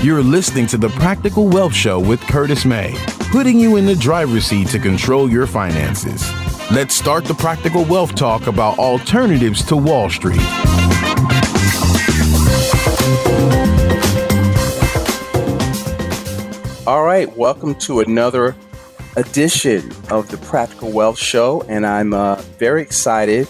You're listening to the Practical Wealth Show with Curtis May, putting you in the driver's seat to control your finances. Let's start the Practical Wealth Talk about alternatives to Wall Street. All right, welcome to another edition of the Practical Wealth Show, and I'm very excited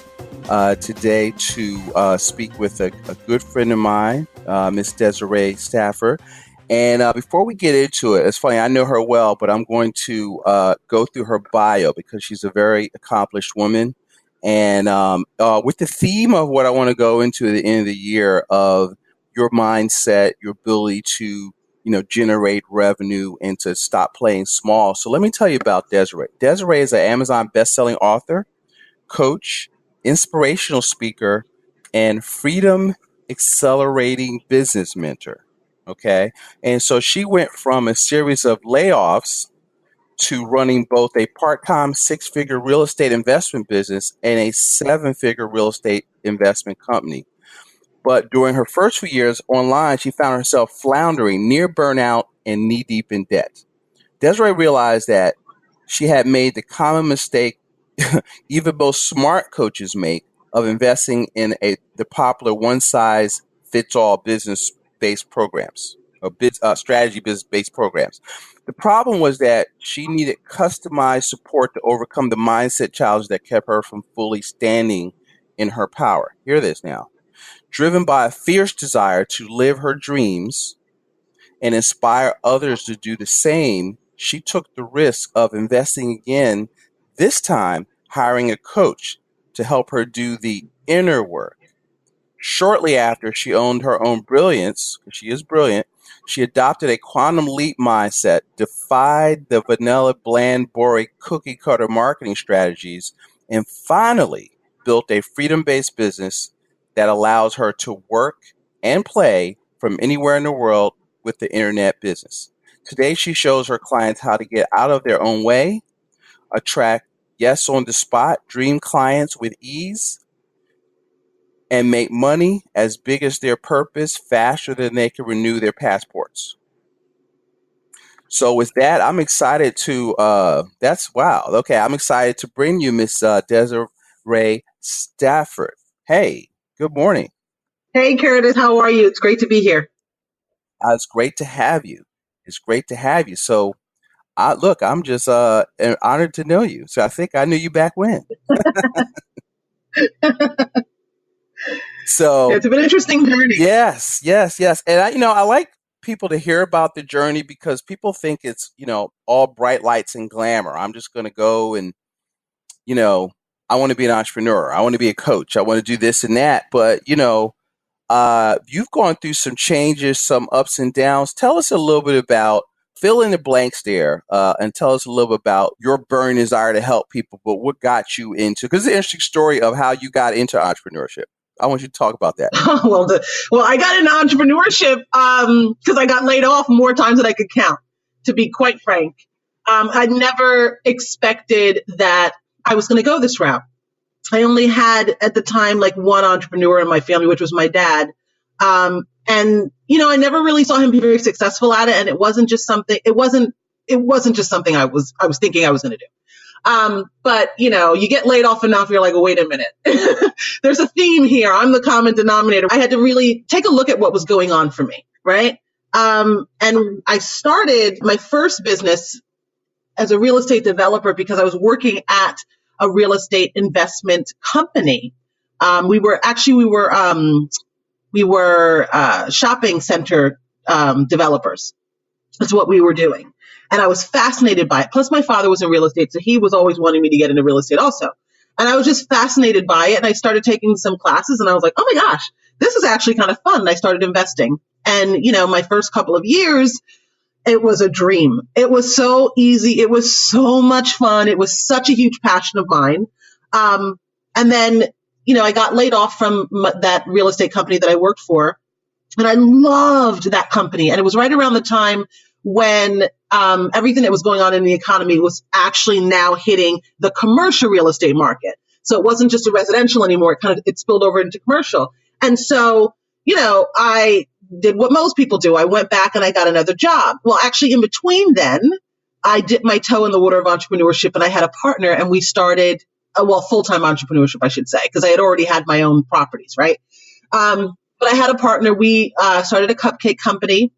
today to speak with a good friend of mine, Miss Desiree Stafford. And before we get into it, it's funny, I know her well, but I'm going to go through her bio because she's a very accomplished woman. And with the theme of what I want to go into at the end of the year of your mindset, your ability to, generate revenue and to stop playing small. So let me tell you about Desiree. Desiree is an Amazon best-selling author, coach, inspirational speaker, and freedom accelerating business mentor. Okay. And so she went from a series of layoffs to running both a part-time 6-figure real estate investment business and a 7-figure real estate investment company. But during her first few years online, she found herself floundering, near burnout, and knee-deep in debt. Desiree realized that she had made the common mistake even most smart coaches make of investing in the popular one-size-fits-all business-based programs or strategy-based programs. The problem was that she needed customized support to overcome the mindset challenge that kept her from fully standing in her power. Hear this now. Driven by a fierce desire to live her dreams and inspire others to do the same, she took the risk of investing again, this time hiring a coach to help her do the inner work. Shortly after she owned her own brilliance, because she is brilliant, she adopted a quantum leap mindset, defied the vanilla, bland, boring, cookie-cutter marketing strategies, and finally built a freedom-based business that allows her to work and play from anywhere in the world with the internet business. Today, she shows her clients how to get out of their own way, attract yes on the spot, dream clients with ease, and make money as big as their purpose faster than they can renew their passports. So with that, I'm excited to, I'm excited to bring you Miss Desiree Stafford. Hey, good morning. Hey, Curtis, how are you? It's great to be here. It's great to have you. So I'm just honored to know you. So I think I knew you back when. So it's been an interesting journey. Yes. And I like people to hear about the journey because people think it's, all bright lights and glamour. I'm just going to go and, I want to be an entrepreneur. I want to be a coach. I want to do this and that. But, you've gone through some changes, some ups and downs. Tell us a little bit about, fill in the blanks there, and tell us a little bit about your burning desire to help people, but what got you into, because it's an interesting story of how you got into entrepreneurship. I want you to talk about that. Well, I got into entrepreneurship because I got laid off more times than I could count, to be quite frank. I never expected that I was going to go this route. I only had at the time like one entrepreneur in my family, which was my dad. And, I never really saw him be very successful at it. And it wasn't just something I was thinking I was going to do. But you get laid off enough, you're like, wait a minute, there's a theme here. I'm the common denominator. I had to really take a look at what was going on for me. Right. And I started my first business as a real estate developer because I was working at a real estate investment company. We were shopping center, developers. That's what we were doing. And I was fascinated by it. Plus, my father was in real estate, so he was always wanting me to get into real estate also. And I was just fascinated by it. And I started taking some classes, and I was like, oh my gosh, this is actually kind of fun. And I started investing. And, my first couple of years, it was a dream. It was so easy. It was so much fun. It was such a huge passion of mine. And then, I got laid off from that real estate company that I worked for. And I loved that company. And it was right around the time when everything that was going on in the economy was actually now hitting the commercial real estate market. So it wasn't just a residential anymore. It spilled over into commercial. And so, I did what most people do. I went back and I got another job. Well, actually, in between then, I dipped my toe in the water of entrepreneurship, and I had a partner, and we started, full-time entrepreneurship, I should say, because I had already had my own properties, right? But I had a partner. We started a cupcake company.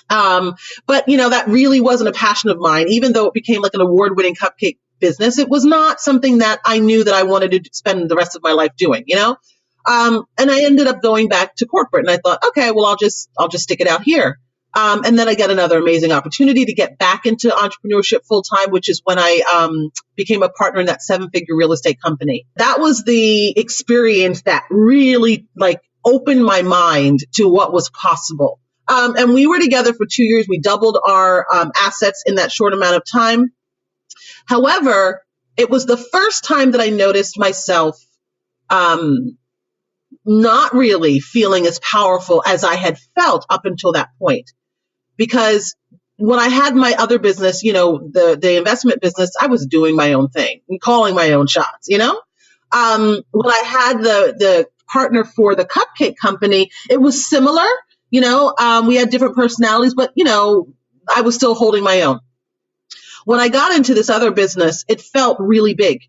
But, that really wasn't a passion of mine. Even though it became like an award-winning cupcake business, it was not something that I knew that I wanted to spend the rest of my life doing, And I ended up going back to corporate, and I thought, okay, well, I'll just stick it out here. And then I got another amazing opportunity to get back into entrepreneurship full time, which is when I became a partner in that 7-figure real estate company. That was the experience that really opened my mind to what was possible. And we were together for 2 years. We doubled our assets in that short amount of time. However, it was the first time that I noticed myself not really feeling as powerful as I had felt up until that point. Because when I had my other business, the investment business, I was doing my own thing and calling my own shots, When I had the partner for the cupcake company, it was similar, we had different personalities, but, I was still holding my own. When I got into this other business, it felt really big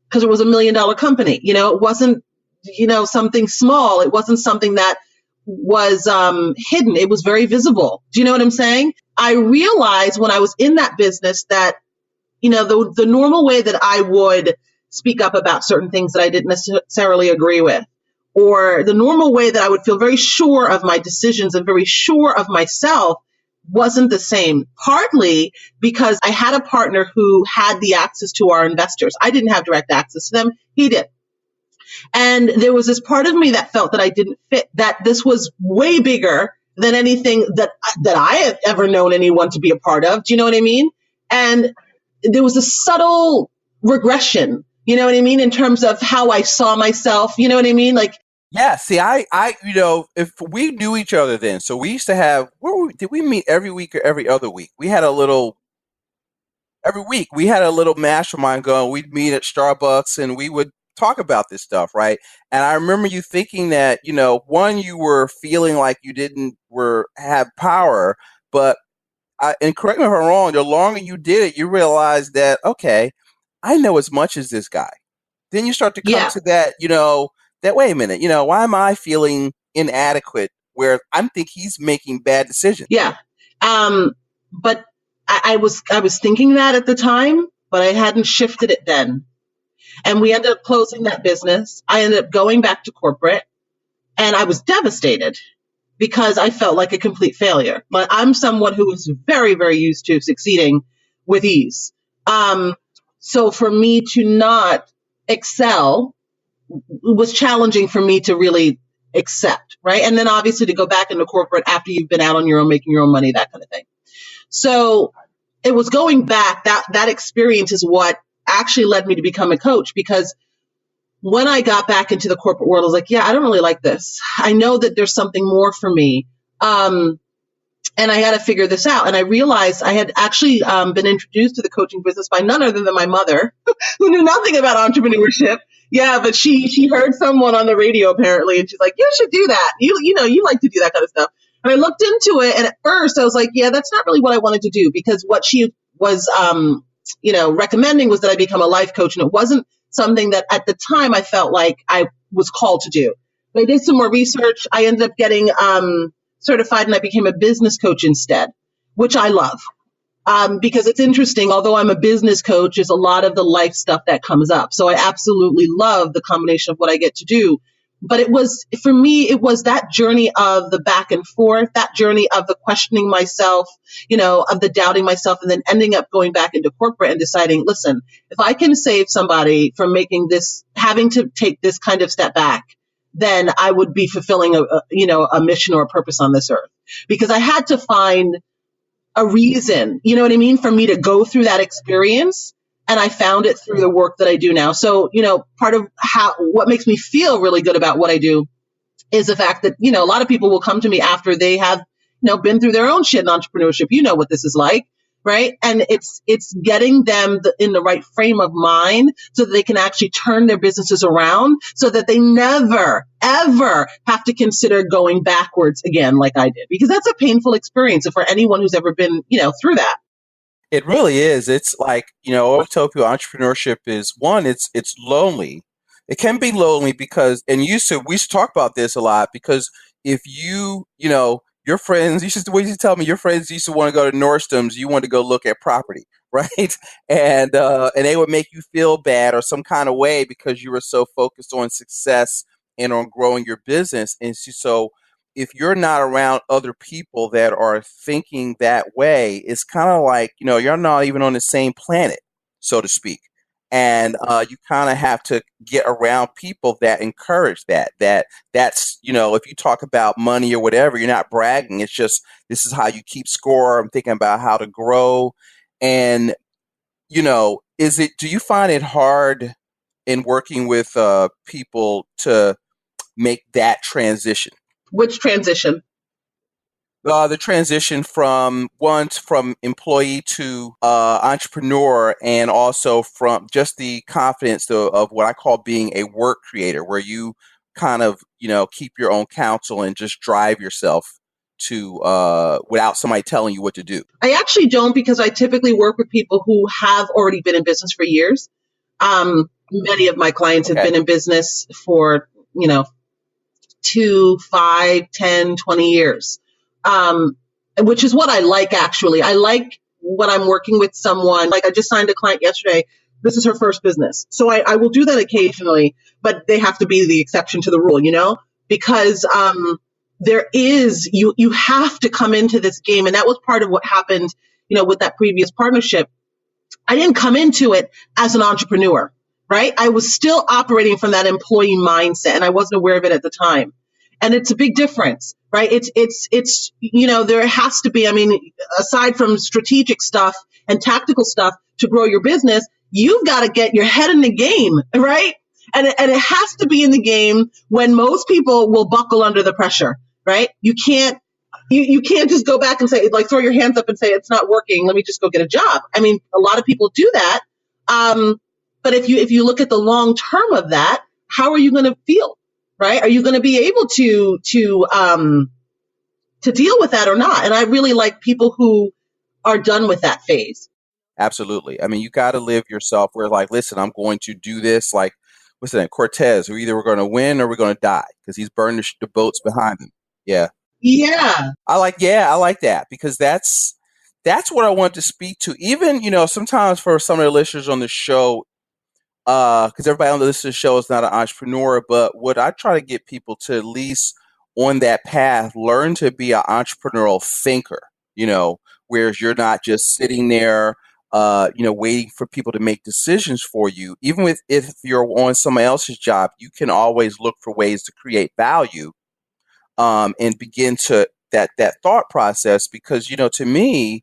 because it was $1 million company. It wasn't, something small. It wasn't something that was hidden. It was very visible. Do you know what I'm saying? I realized when I was in that business that, the normal way that I would speak up about certain things that I didn't necessarily agree with, or the normal way that I would feel very sure of my decisions and very sure of myself wasn't the same. Partly because I had a partner who had the access to our investors. I didn't have direct access to them. He did. And there was this part of me that felt that I didn't fit, that this was way bigger than anything that I have ever known anyone to be a part of. Do you know what I mean? And there was a subtle regression, you know what I mean, in terms of how I saw myself. You know what I mean? Yeah. See, I if we knew each other then, so we used to have, did we meet every week or every other week? Every week we had a little mastermind going. We'd meet at Starbucks and we would talk about this stuff, right? And I remember you thinking that, one, you were feeling like you didn't have power, but and correct me if I'm wrong, the longer you did it, you realized that, okay, I know as much as this guy. Then you start to come to that, that, wait a minute, why am I feeling inadequate where I think he's making bad decisions? Yeah. But I was thinking that at the time, but I hadn't shifted it then. And we ended up closing that business. I ended up going back to corporate, and I was devastated because I felt like a complete failure. But I'm someone who is very, very used to succeeding with ease. So for me to not excel was challenging for me to really accept, right? And then obviously to go back into corporate after you've been out on your own, making your own money, that kind of thing. So it was going back, that experience is what actually led me to become a coach, because when I got back into the corporate world, I was like, yeah, I don't really like this. I know that there's something more for me. And I had to figure this out. And I realized I had actually been introduced to the coaching business by none other than my mother, who knew nothing about entrepreneurship. Yeah, but she heard someone on the radio apparently, and she's like, you should do that. You like to do that kind of stuff. And I looked into it, and at first I was like, yeah, that's not really what I wanted to do, because what she was, recommending was that I become a life coach, and it wasn't something that at the time I felt like I was called to do. But I did some more research. I ended up getting certified, and I became a business coach instead, which I love. Because it's interesting, although I'm a business coach, there's a lot of the life stuff that comes up. So I absolutely love the combination of what I get to do. But for me, it was that journey of the back and forth, that journey of the questioning myself, of the doubting myself, and then ending up going back into corporate and deciding, listen, if I can save somebody from having to take this kind of step back, then I would be fulfilling a mission or a purpose on this earth. Because I had to find a reason, you know what I mean, for me to go through that experience. And I found it through the work that I do now. So, part of what makes me feel really good about what I do is the fact that, a lot of people will come to me after they have, been through their own shit in entrepreneurship. You know what this is like, right? And it's getting them in the right frame of mind so that they can actually turn their businesses around so that they never ever have to consider going backwards again like I did, because that's a painful experience for anyone who's ever been, through that. It really is. It's like, I always tell people entrepreneurship is one, it's lonely. It can be lonely because, and we used to talk about this a lot, because if your friends, the way you tell me your friends used to want to go to Nordstrom's, you want to go look at property, right? And they would make you feel bad or some kind of way because you were so focused on success and on growing your business. And so if you're not around other people that are thinking that way, it's kind of like, you're not even on the same planet, so to speak. And you kind of have to get around people that encourage that's, if you talk about money or whatever, you're not bragging. It's just, this is how you keep score. I'm thinking about how to grow. And, do you find it hard in working with people to make that transition? Which transition? The transition from employee to entrepreneur, and also from just the confidence of what I call being a work creator, where you kind of, keep your own counsel and just drive yourself to without somebody telling you what to do. I actually don't, because I typically work with people who have already been in business for years. Many of my clients have been in business for, 2, 5, 10, 20 years, which is what I like, actually. I like when I'm working with someone. Like, I just signed a client yesterday. This is her first business. So I will do that occasionally, but they have to be the exception to the rule, because there is, you have to come into this game. And that was part of what happened, with that previous partnership. I didn't come into it as an entrepreneur. Right? I was still operating from that employee mindset, and I wasn't aware of it at the time. And it's a big difference, right? It's there has to be, aside from strategic stuff and tactical stuff to grow your business, you've got to get your head in the game, right? And it has to be in the game when most people will buckle under the pressure, right? You can't just go back and say, like, throw your hands up and say, it's not working, let me just go get a job. A lot of people do that. But if you look at the long term of that, how are you going to feel, right? Are you going to be able to deal with that or not? And I really like people who are done with that phase. Absolutely. You got to live yourself where, like, listen, I'm going to do this. Like, what's that? Cortez, we're either going to win or we're going to die, because he's burned the boats behind him. Yeah. Yeah. I like that, because that's what I want to speak to. Even, sometimes for some of the listeners on the show, because everybody on the list of the show is not an entrepreneur, but what I try to get people to, at least on that path, learn to be an entrepreneurial thinker, whereas you're not just sitting there, waiting for people to make decisions for you. Even if you're on somebody else's job, you can always look for ways to create value, and begin to that thought process, because, to me,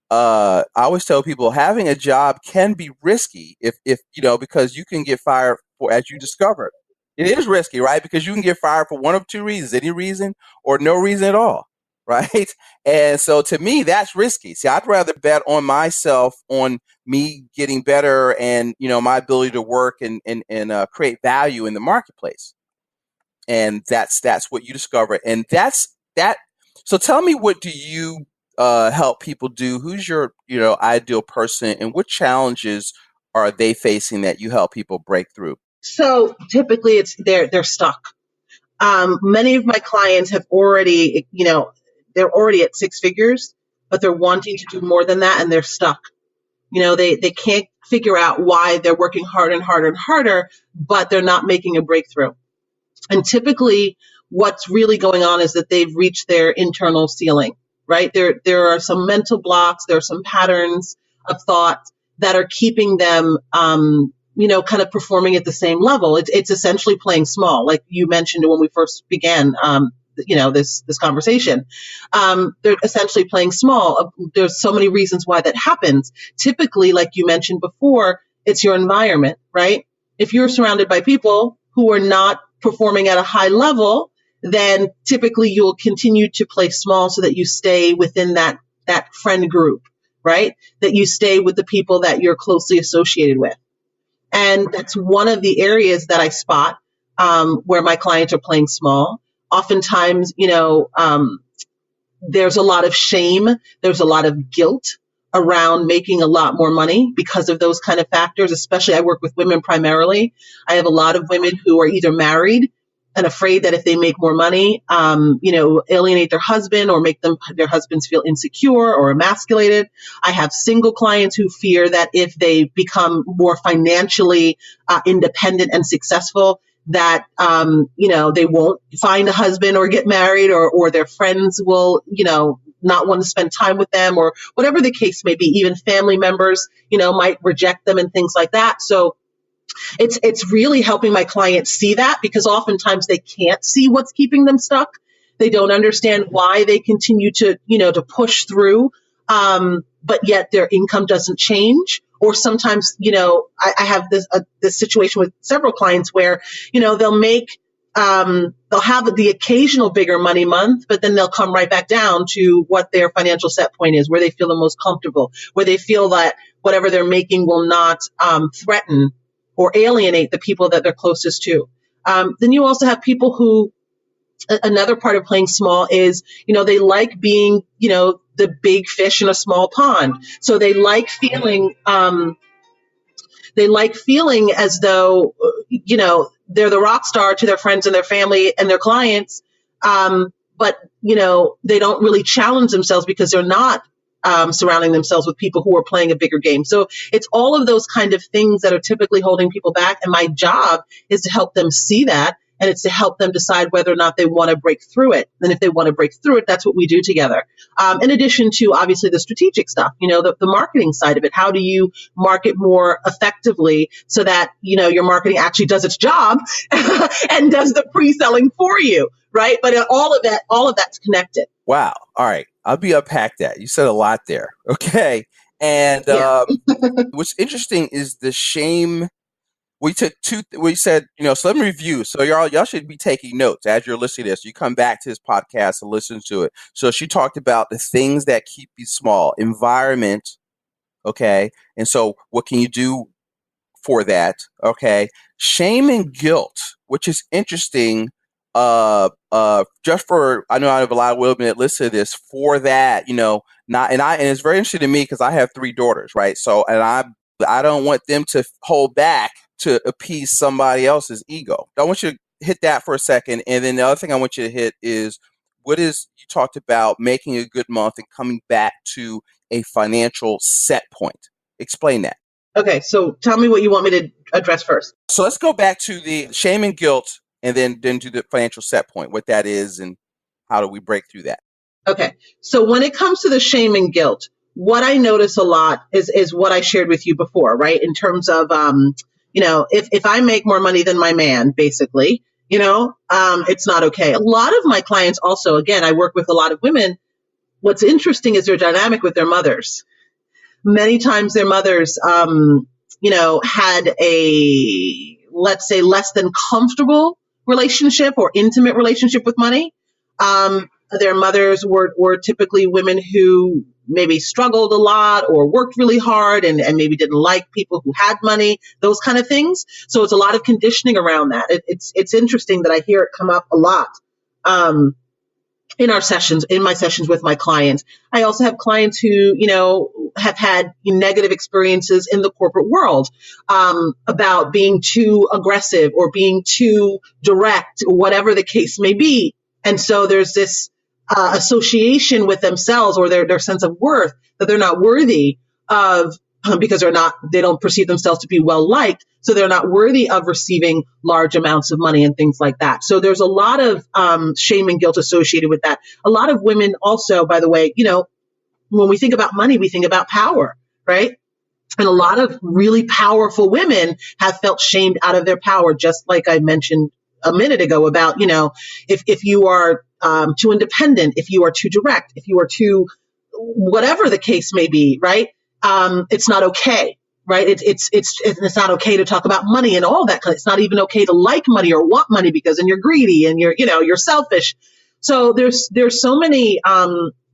I always tell people having a job can be risky if because you can get fired for, as you discovered, it is risky, right? Because you can get fired for one of two reasons: any reason or no reason at all, right? And so to me, that's risky. See, I'd rather bet on myself, on me getting better, and my ability to work and create value in the marketplace. And that's what you discover, and that's that. So tell me, what do you help people do? Who's your ideal person, and what challenges are they facing that you help people break through? So typically it's they're stuck. Many of my clients have already, they're already at 6 figures, but they're wanting to do more than that, and they're stuck. They can't figure out why they're working harder and harder and harder, but they're not making a breakthrough. And typically what's really going on is that they've reached their internal ceiling. Right? There are some mental blocks, there are some patterns of thought that are keeping them, kind of performing at the same level. It's essentially playing small, like you mentioned when we first began, this conversation. They're essentially playing small. There's so many reasons why that happens. Typically, like you mentioned before, it's your environment, right? If you're surrounded by people who are not performing at a high level, then typically you'll continue to play small so that you stay within that friend group, right? That you stay with the people that you're closely associated with. And that's one of the areas that I spot where my clients are playing small. Oftentimes, there's a lot of shame. There's a lot of guilt around making a lot more money because of those kind of factors. Especially, I work with women primarily. I have a lot of women who are either married and afraid that if they make more money, alienate their husband or make their husbands feel insecure or emasculated. I have single clients who fear that if they become more financially independent and successful, that, they won't find a husband or get married, or their friends will, not want to spend time with them, or whatever the case may be. Even family members, might reject them and things like that. So it's really helping my clients see that, because oftentimes they can't see what's keeping them stuck. They don't understand why they continue to push through, but yet their income doesn't change. Or sometimes, I have this situation with several clients where, they'll have the occasional bigger money month, but then they'll come right back down to what their financial set point is, where they feel the most comfortable, where they feel that whatever they're making will not threaten or alienate the people that they're closest to. Then you also have people who, another part of playing small is, they like being, the big fish in a small pond. So they like feeling as though, they're the rock star to their friends and their family and their clients. But, they don't really challenge themselves because they're not surrounding themselves with people who are playing a bigger game. So it's all of those kind of things that are typically holding people back. And my job is to help them see that. And it's to help them decide whether or not they want to break through it. And if they want to break through it, that's what we do together. In addition to obviously the strategic stuff, the marketing side of it. How do you market more effectively so that, your marketing actually does its job and does the pre-selling for you, right? But all of that's connected. Wow. All right. I'll unpack that. You said a lot there. Okay. And what's interesting is the shame. We said, so let me review. So y'all should be taking notes as you're listening to this. You come back to this podcast and listen to it. So she talked about the things that keep you small, environment. Okay. And so what can you do for that? Okay. Shame and guilt, which is interesting. Just for, I know I have a lot of women that listen to this for that, and it's very interesting to me because I have 3 daughters, right? So, and I don't want them to hold back to appease somebody else's ego. I want you to hit that for a second. And then the other thing I want you to hit is you talked about making a good month and coming back to a financial set point. Explain that. Okay. So tell me what you want me to address first. So let's go back to the shame and guilt and then do the financial set point, what that is and how do we break through that? Okay. So when it comes to the shame and guilt, what I notice a lot is what I shared with you before, right? In terms of, if I make more money than my man, basically, it's not okay. A lot of my clients also, again, I work with a lot of women. What's interesting is their dynamic with their mothers. Many times their mothers, had a, let's say, less than comfortable relationship or intimate relationship with money. Their mothers were typically women who maybe struggled a lot or worked really hard and maybe didn't like people who had money, those kind of things. So it's a lot of conditioning around that. It's interesting that I hear it come up a lot in my sessions with my clients. I also have clients who, have had negative experiences in the corporate world about being too aggressive or being too direct, or whatever the case may be. And so there's this association with themselves or their sense of worth that they're not worthy of because they don't perceive themselves to be well liked. So they're not worthy of receiving large amounts of money and things like that. So there's a lot of shame and guilt associated with that. A lot of women also, by the way, when we think about money, we think about power, right? And a lot of really powerful women have felt shamed out of their power, just like I mentioned a minute ago about, if you are too independent, if you are too direct, if you are too, whatever the case may be, right? It's not okay, right? It's not okay to talk about money and all that. It's not even okay to like money or want money because then you're greedy and you're selfish. So there's so many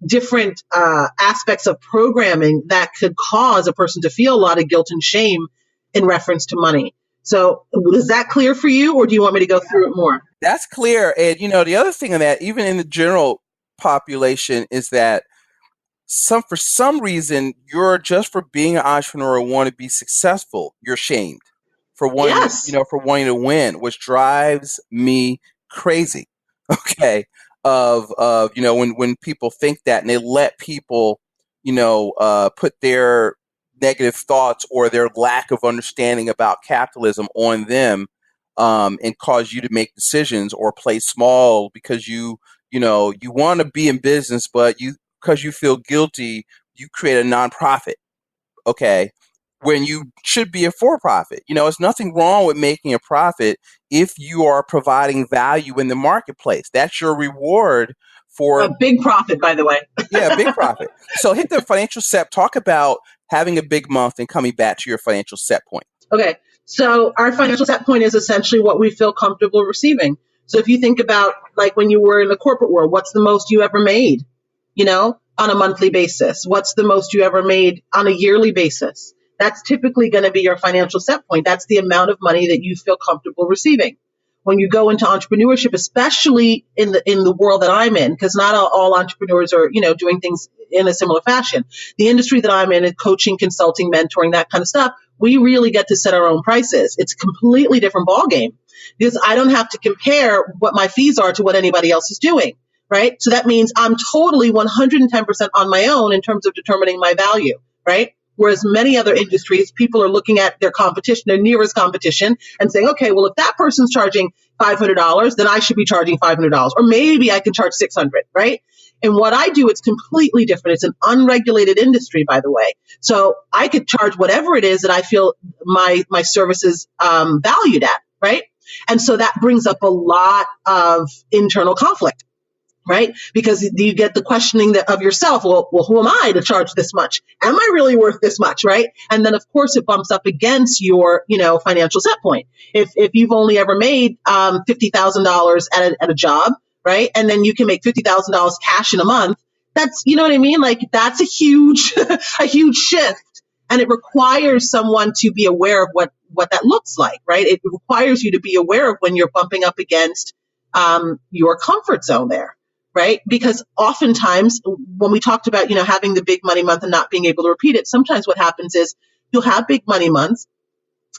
different aspects of programming that could cause a person to feel a lot of guilt and shame in reference to money. So is that clear for you, or do you want me to go through it more? That's clear. And, the other thing of that, even in the general population, is that for some reason, you're just for being an entrepreneur and want to be successful, you're shamed for wanting, Yes. for wanting to win, which drives me crazy. Okay. Of when people think that and they let people, put their negative thoughts or their lack of understanding about capitalism on them, and cause you to make decisions or play small because you want to be in business, but because you feel guilty, you create a nonprofit. Okay. When you should be a for-profit. There's nothing wrong with making a profit if you are providing value in the marketplace. That's your reward for a big profit, by the way. Yeah, big profit. So hit the financial set. Talk about having a big month and coming back to your financial set point. Okay. So our financial set point is essentially what we feel comfortable receiving. So if you think about like when you were in the corporate world, what's the most you ever made, on a monthly basis? What's the most you ever made on a yearly basis? That's typically going to be your financial set point. That's the amount of money that you feel comfortable receiving. When you go into entrepreneurship, especially in the world that I'm in, because not all entrepreneurs are, doing things in a similar fashion. The industry that I'm in, coaching, consulting, mentoring, that kind of stuff, we really get to set our own prices. It's a completely different ballgame because I don't have to compare what my fees are to what anybody else is doing, right? So that means I'm totally 110% on my own in terms of determining my value, right? Whereas many other industries, people are looking at their competition, their nearest competition, and saying, okay, well, if that person's charging $500, then I should be charging $500, or maybe I can charge $600, right? And what I do, it's completely different. It's an unregulated industry, by the way. So I could charge whatever it is that I feel my services valued at, right? And so that brings up a lot of internal conflict. Right? Because you get the questioning of yourself. Well, who am I to charge this much? Am I really worth this much? Right? And then of course it bumps up against your, financial set point. If you've only ever made $50,000 at a job, right? And then you can make $50,000 cash in a month. That's, you know what I mean? Like that's a huge, a huge shift. And it requires someone to be aware of what that looks like, right? It requires you to be aware of when you're bumping up against your comfort zone there. Right? Because oftentimes when we talked about, having the big money month and not being able to repeat it, sometimes what happens is you'll have big money months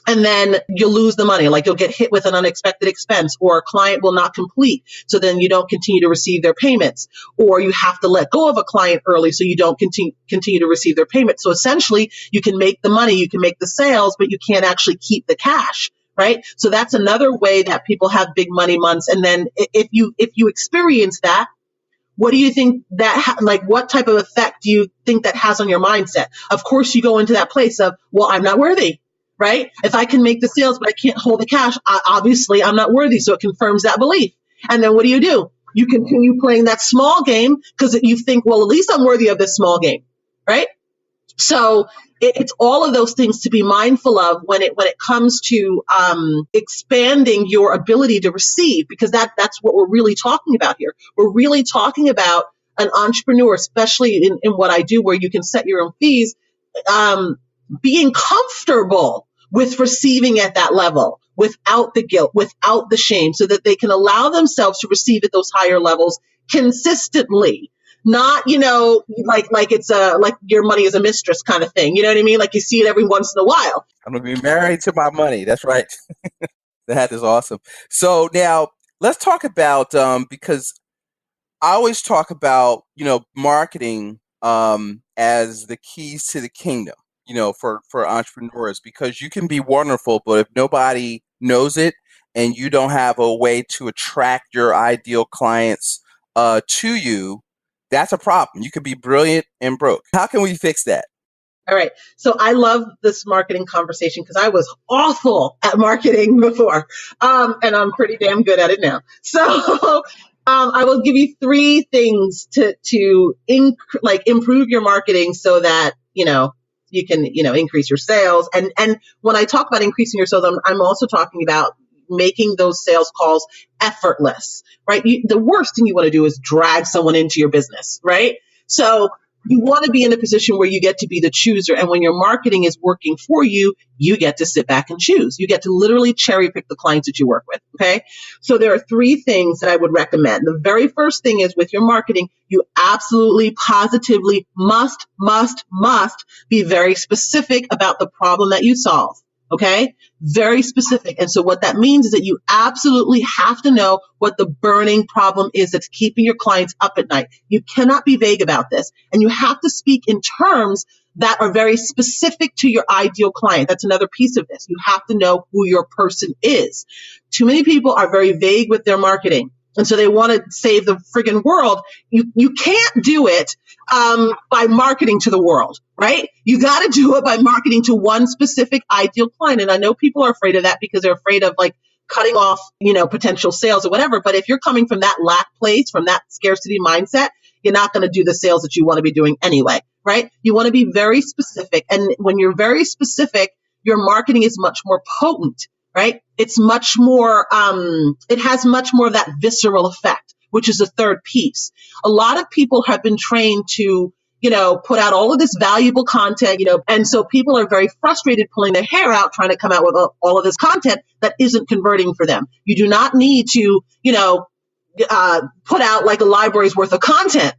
and then you'll lose the money. Like you'll get hit with an unexpected expense or a client will not complete. So then you don't continue to receive their payments, or you have to let go of a client early so you don't continue to receive their payments. So essentially you can make the money, you can make the sales, but you can't actually keep the cash. Right? So that's another way that people have big money months. And then if you experience that, what do you think what type of effect do you think that has on your mindset? Of course, you go into that place of, well, I'm not worthy, right? If I can make the sales, but I can't hold the cash, obviously I'm not worthy. So it confirms that belief. And then what do? You continue playing that small game because you think, well, at least I'm worthy of this small game, right? So it's all of those things to be mindful of when it comes to expanding your ability to receive, because that's what we're really talking about here. We're really talking about an entrepreneur, especially in what I do, where you can set your own fees, being comfortable with receiving at that level without the guilt, without the shame, so that they can allow themselves to receive at those higher levels consistently. Not, like it's like your money is a mistress kind of thing. You know what I mean? Like you see it every once in a while. I'm going to be married to my money. That's right. That is awesome. So now let's talk about, because I always talk about, marketing as the keys to the kingdom, for entrepreneurs, because you can be wonderful, but if nobody knows it and you don't have a way to attract your ideal clients to you, that's a problem. You could be brilliant and broke. How can we fix that? All right. So I love this marketing conversation because I was awful at marketing before. And I'm pretty damn good at it now. So I will give you 3 things to improve your marketing so that, you can, increase your sales. And when I talk about increasing your sales, I'm also talking about making those sales calls effortless, right? The worst thing you want to do is drag someone into your business, right? So You want to be in a position where you get to be the chooser. And when your marketing is working for you, you get to sit back and choose. You get to literally cherry pick the clients that you work with. Okay. So there are three things that I would recommend. The very first thing is with your marketing, you absolutely positively must be very specific about the problem that you solve. Okay. Very specific. And so what that means is that you absolutely have to know what the burning problem is that's keeping your clients up at night. You cannot be vague about this. And you have to speak in terms that are very specific to your ideal client. That's another piece of this. You have to know who your person is. Too many people are very vague with their marketing. And so they want to save the friggin' world. You can't do it by marketing to the world, right? You got to do it by marketing to one specific ideal client. And I know people are afraid of that because they're afraid of like cutting off, potential sales or whatever. But if you're coming from that lack place, from that scarcity mindset, you're not going to do the sales that you want to be doing anyway, right? You want to be very specific. And when you're very specific, your marketing is much more potent, right? It's much more, it has much more of that visceral effect, which is the third piece. A lot of people have been trained to, put out all of this valuable content, and so people are very frustrated pulling their hair out, trying to come out with all of this content that isn't converting for them. You do not need to, put out like a library's worth of content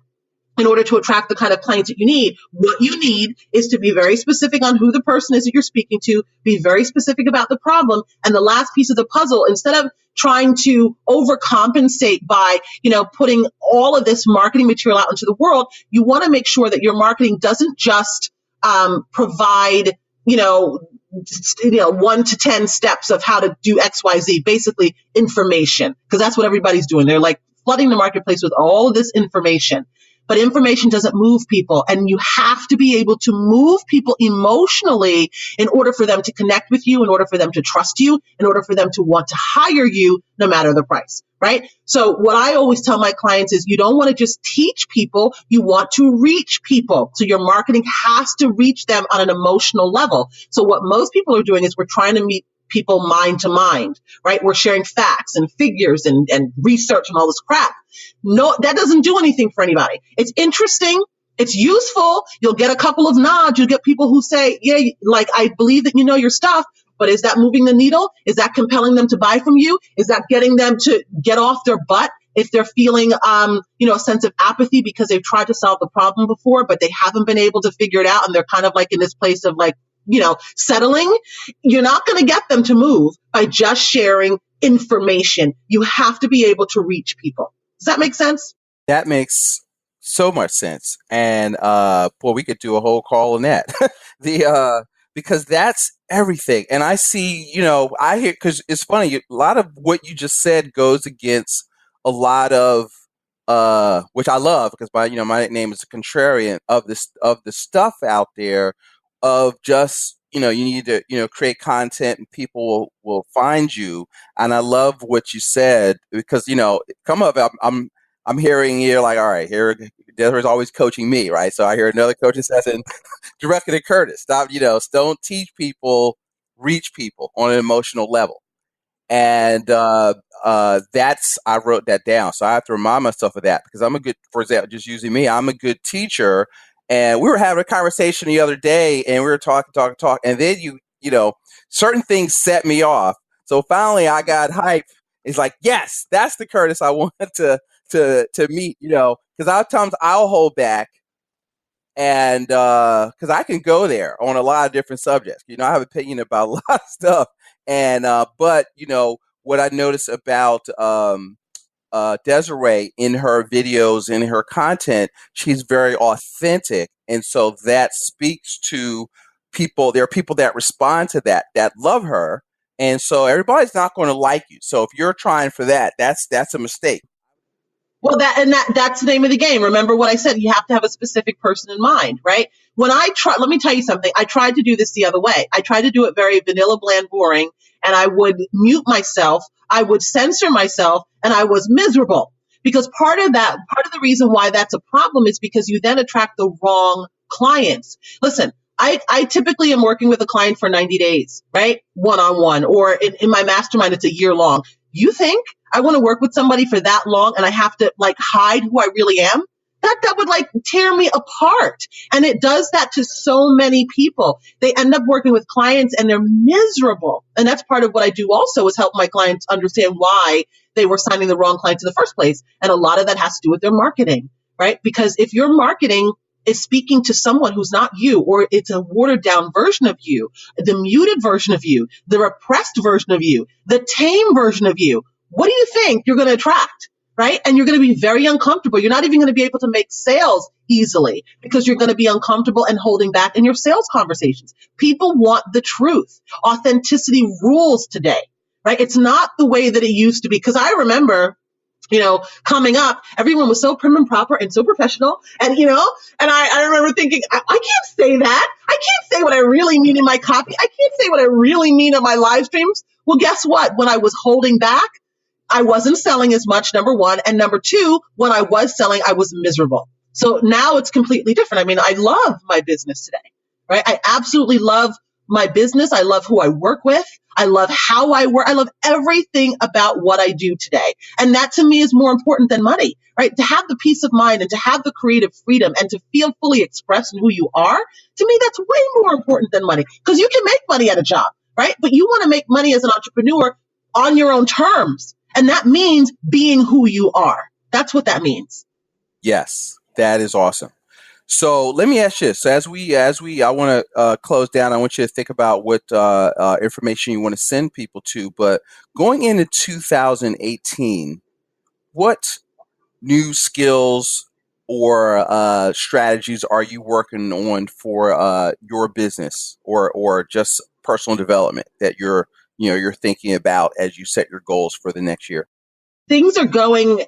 in order to attract the kind of clients that you need. What you need is to be very specific on who the person is that you're speaking to, be very specific about the problem. And the last piece of the puzzle, instead of trying to overcompensate by, putting all of this marketing material out into the world, you want to make sure that your marketing doesn't just provide, 1 to 10 steps of how to do XYZ, basically information, because that's what everybody's doing. They're like flooding the marketplace with all of this information. But information doesn't move people, and you have to be able to move people emotionally in order for them to connect with you, in order for them to trust you, in order for them to want to hire you no matter the price, right? So what I always tell my clients is you don't want to just teach people, you want to reach people. So your marketing has to reach them on an emotional level. So what most people are doing is we're trying to meet people mind to mind, right? We're sharing facts and figures and research and all this crap. No, that doesn't do anything for anybody. It's interesting. It's useful. You'll get a couple of nods. You'll get people who say, yeah, like, I believe that you know your stuff, but is that moving the needle? Is that compelling them to buy from you? Is that getting them to get off their butt if they're feeling, a sense of apathy because they've tried to solve the problem before, but they haven't been able to figure it out and they're kind of like in this place of like, settling? You're not going to get them to move by just sharing information. You have to be able to reach people. Does that make sense? That makes so much sense. And we could do a whole call on that. Because that's everything. And I see, I hear, because it's funny, a lot of what you just said goes against a lot of which I love, because my nickname is a contrarian of the stuff out there of just, you need to, create content and people will find you. And I love what you said, because, come up, I'm hearing you like, all right, here, Desiree's always coaching me, right? So I hear another coaching session directed at Curtis. Stop, don't teach people, reach people on an emotional level. And I wrote that down. So I have to remind myself of that, because for example, just using me, I'm a good teacher. And we were having a conversation the other day, and we were talking. And then certain things set me off. So finally I got hype. It's like, yes, that's the Curtis I want to meet, because sometimes I'll hold back, and because I can go there on a lot of different subjects. I have an opinion about a lot of stuff. And but what I noticed about Desiree in her videos, in her content, she's very authentic. And so that speaks to people. There are people that respond to that love her. And so everybody's not going to like you. So if you're trying for that, that's a mistake. Well, that's the name of the game. Remember what I said, you have to have a specific person in mind, right? Let me tell you something. I tried to do this the other way. I tried to do it very vanilla, bland, boring, and I would mute myself. I would censor myself, and I was miserable, because part of the reason why that's a problem is because you then attract the wrong clients. Listen, I typically am working with a client for 90 days, right? One-on-one, or in my mastermind, it's a year long. You think I want to work with somebody for that long and I have to like hide who I really am? that would like tear me apart. And it does that to so many people. They end up working with clients and they're miserable. And that's part of what I do also, is help my clients understand why they were signing the wrong clients in the first place. And a lot of that has to do with their marketing, right? Because if your marketing is speaking to someone who's not you, or it's a watered down version of you, the muted version of you, the repressed version of you, the tame version of you, what do you think you're going to attract? Right? And you're going to be very uncomfortable. You're not even going to be able to make sales easily because you're going to be uncomfortable and holding back in your sales conversations. People want the truth. Authenticity rules today, right? It's not the way that it used to be. Because I remember, coming up, everyone was so prim and proper and so professional. And, and I remember thinking, I can't say that. I can't say what I really mean in my copy. I can't say what I really mean on my live streams. Well, guess what? When I was holding back, I wasn't selling as much, number one. And number two, when I was selling, I was miserable. So now it's completely different. I mean, I love my business today, right? I absolutely love my business. I love who I work with. I love how I work. I love everything about what I do today. And that to me is more important than money, right? To have the peace of mind and to have the creative freedom and to feel fully expressed in who you are, to me, that's way more important than money, because you can make money at a job, right? But you want to make money as an entrepreneur on your own terms. And that means being who you are. That's what that means. Yes, that is awesome. So let me ask you this. So I want to close down. I want you to think about what information you want to send people to. But going into 2018, what new skills or strategies are you working on for your business or just personal development that you're thinking about as you set your goals for the next year? Things are going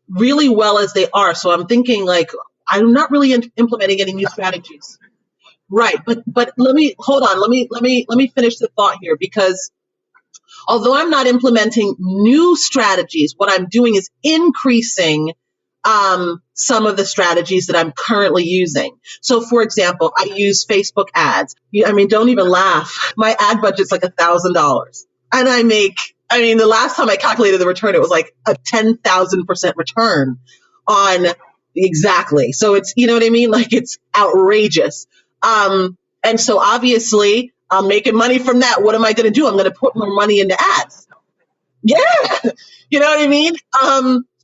really well as they are. So I'm thinking like, I'm not really implementing any new strategies. Right. But let me hold on. Let me finish the thought here, because although I'm not implementing new strategies, what I'm doing is increasing some of the strategies that I'm currently using. So for example, I use Facebook ads. I mean, don't even laugh. My ad budget's like $1,000. And the last time I calculated the return, it was like a 10,000% return on exactly. So it's, you know what I mean? Like, it's outrageous. And so obviously I'm making money from that. What am I going to do? I'm going to put more money into ads. Yeah. You know what I mean?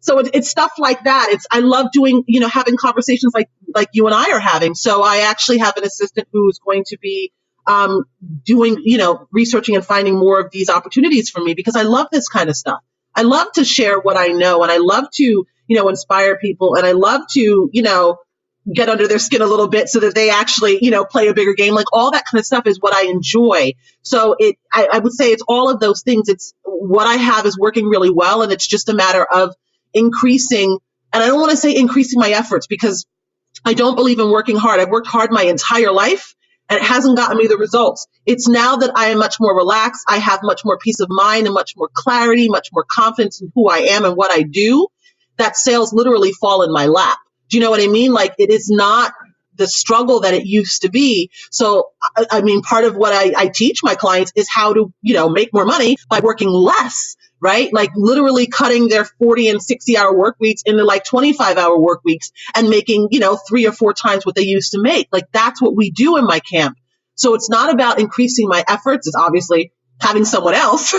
So it's stuff like that. I love doing, having conversations like you and I are having. So I actually have an assistant who's going to be doing, researching and finding more of these opportunities for me, because I love this kind of stuff. I love to share what I know, and I love to, inspire people, and I love to, get under their skin a little bit so that they actually, play a bigger game. Like, all that kind of stuff is what I enjoy. So I would say it's all of those things. It's what I have is working really well, and it's just a matter of increasing. And I don't want to say increasing my efforts, because I don't believe in working hard. I've worked hard my entire life, and it hasn't gotten me the results. It's now that I am much more relaxed. I have much more peace of mind and much more clarity, much more confidence in who I am and what I do, that sales literally fall in my lap. Do you know what I mean? Like, it is not the struggle that it used to be. So, part of what I teach my clients is how to, make more money by working less, right? Like, literally cutting their 40 and 60-hour work weeks into like 25-hour work weeks and making, 3 or 4 times what they used to make. Like, that's what we do in my camp. So it's not about increasing my efforts. It's obviously having someone else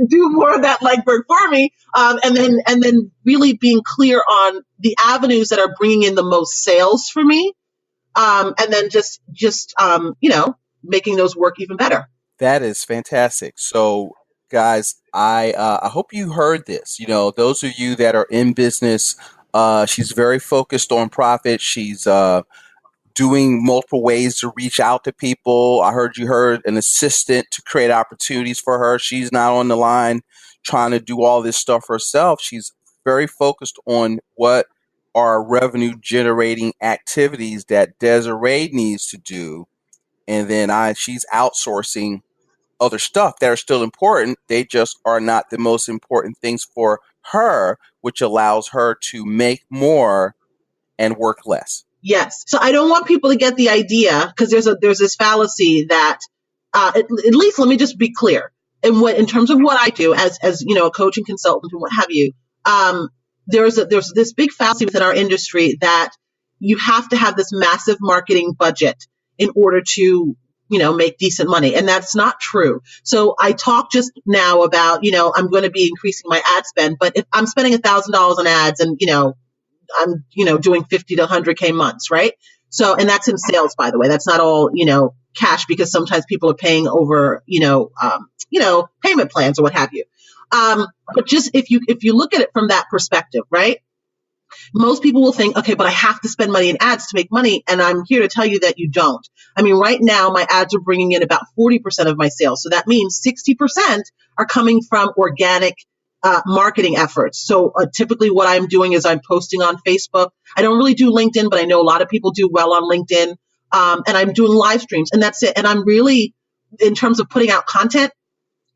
do more of that legwork for me. And then really being clear on the avenues that are bringing in the most sales for me. And then just making those work even better. That is fantastic. So, guys, I hope you heard this. Those of you that are in business, she's very focused on profit. She's doing multiple ways to reach out to people. I heard you heard an assistant to create opportunities for her. She's not on the line trying to do all this stuff herself. She's very focused on what are revenue generating activities that Desiree needs to do. And then she's outsourcing other stuff that are still important. They just are not the most important things for her, which allows her to make more and work less. Yes. So I don't want people to get the idea, because there's this fallacy that at least let me just be clear in terms of what I do as a coach and consultant and what have you. there's this big fallacy within our industry that you have to have this massive marketing budget in order to, make decent money. And that's not true. So I talked just now about, I'm going to be increasing my ad spend, but if I'm spending $1,000 on ads and, I'm, doing 50 to 100K months, right? So, and that's in sales, by the way, that's not all, cash, because sometimes people are paying over, payment plans or what have you. But just if you look at it from that perspective, right? Most people will think, okay, but I have to spend money in ads to make money. And I'm here to tell you that you don't. I mean, right now, my ads are bringing in about 40% of my sales. So that means 60% are coming from organic marketing efforts. So typically what I'm doing is I'm posting on Facebook. I don't really do LinkedIn, but I know a lot of people do well on LinkedIn. And I'm doing live streams, and that's it. And I'm really, in terms of putting out content,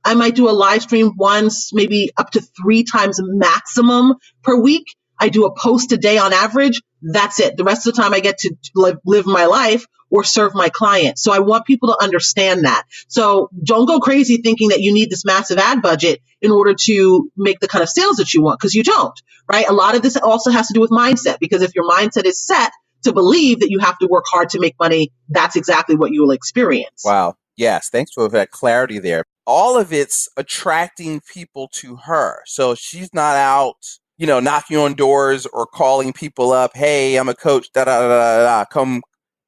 I might do a live stream once, maybe up to 3 times maximum per week. I do a post a day on average. That's it. The rest of the time I get to live my life or serve my clients. So I want people to understand that. So don't go crazy thinking that you need this massive ad budget in order to make the kind of sales that you want, because you don't, right? A lot of this also has to do with mindset, because if your mindset is set to believe that you have to work hard to make money, that's exactly what you will experience. Wow. Yes. Thanks for that clarity there. All of it's attracting people to her. So she's not out, knocking on doors or calling people up. Hey, I'm a coach. Come,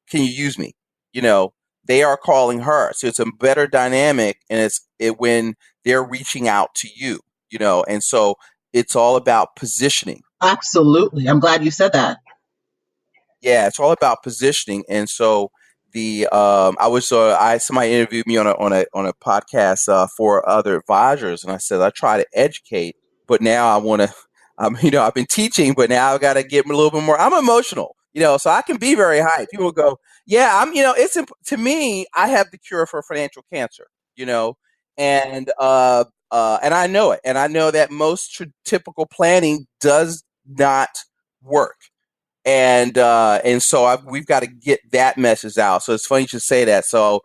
can you use me? They are calling her. So it's a better dynamic, and it's when they're reaching out to you, and so it's all about positioning. Absolutely. I'm glad you said that. Yeah, it's all about positioning. And so somebody interviewed me on a podcast for other advisors, and I said I try to educate, but now I want to. I've been teaching, but now I've got to get a little bit more. I'm emotional, so I can be very high. People go, yeah, it's to me, I have the cure for financial cancer, and I know it. And I know that most typical planning does not work. And so we've got to get that message out. So it's funny you should say that. So,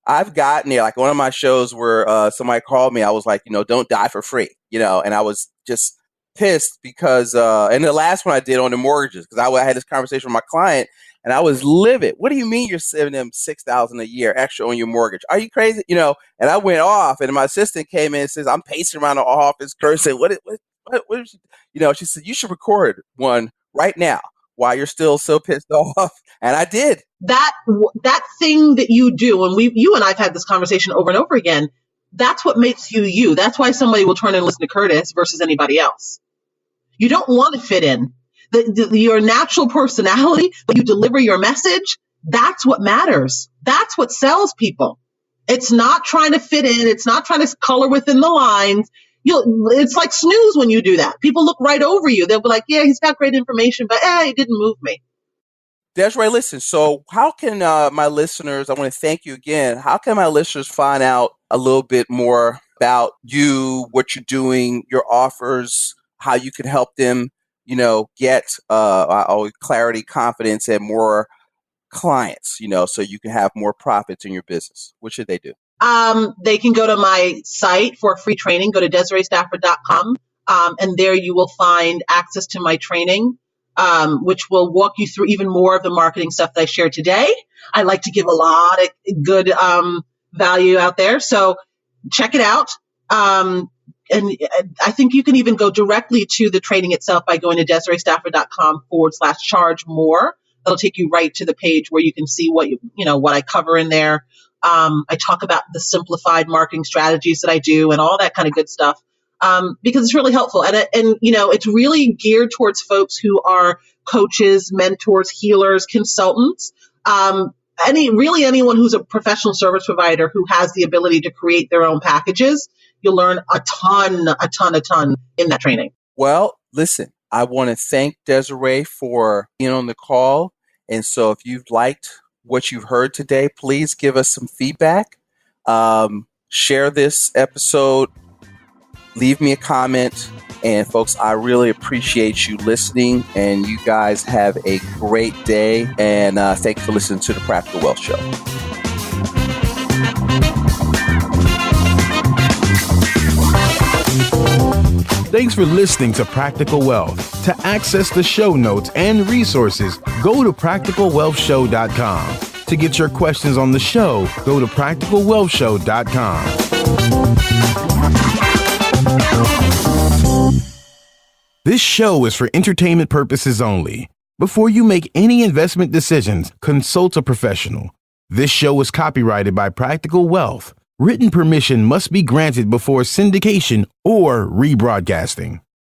I've gotten there, like one of my shows where somebody called me, I was like, don't die for free, and I was just pissed because, and the last one I did on the mortgages, because I had this conversation with my client and I was livid. What do you mean you're saving them $6,000 a year extra on your mortgage? Are you crazy? And I went off, and my assistant came in and says, I'm pacing around the office cursing. What is she? She said, you should record one right now while you're still so pissed off. And I did. That thing that you do, and you and I've had this conversation over and over again, that's what makes you you. That's why somebody will turn and listen to Curtis versus anybody else. You don't want to fit in. Your natural personality, when you deliver your message, that's what matters. That's what sells people. It's not trying to fit in. It's not trying to color within the lines. It's like snooze when you do that. People look right over you. They'll be like, yeah, he's got great information, but it didn't move me. Desiree, listen, so how can my listeners, I want to thank you again, how can my listeners find out a little bit more about you, what you're doing, your offers, how you can help them, get clarity, confidence, and more clients, so you can have more profits in your business? What should they do? They can go to my site for free training. Go to DesireeStafford.com, and there you will find access to my training, which will walk you through even more of the marketing stuff that I shared today. I like to give a lot of good value out there, so check it out. And I think you can even go directly to the training itself by going to DesireeStafford.com/charge more. That'll take you right to the page where you can see what what I cover in there. I talk about the simplified marketing strategies that I do and all that kind of good stuff, because it's really helpful. And it's really geared towards folks who are coaches, mentors, healers, consultants, anyone who's a professional service provider who has the ability to create their own packages. You'll learn a ton in that training. Well, listen, I want to thank Desiree for being on the call. And so if you've liked what you've heard today, please give us some feedback. Share this episode. Leave me a comment. And folks, I really appreciate you listening. And you guys have a great day. And thanks for listening to the Practical Wealth Show. Thanks for listening to Practical Wealth. To access the show notes and resources, go to practicalwealthshow.com. To get your questions on the show, go to practicalwealthshow.com. This show is for entertainment purposes only. Before you make any investment decisions, consult a professional. This show is copyrighted by Practical Wealth. Written permission must be granted before syndication or rebroadcasting.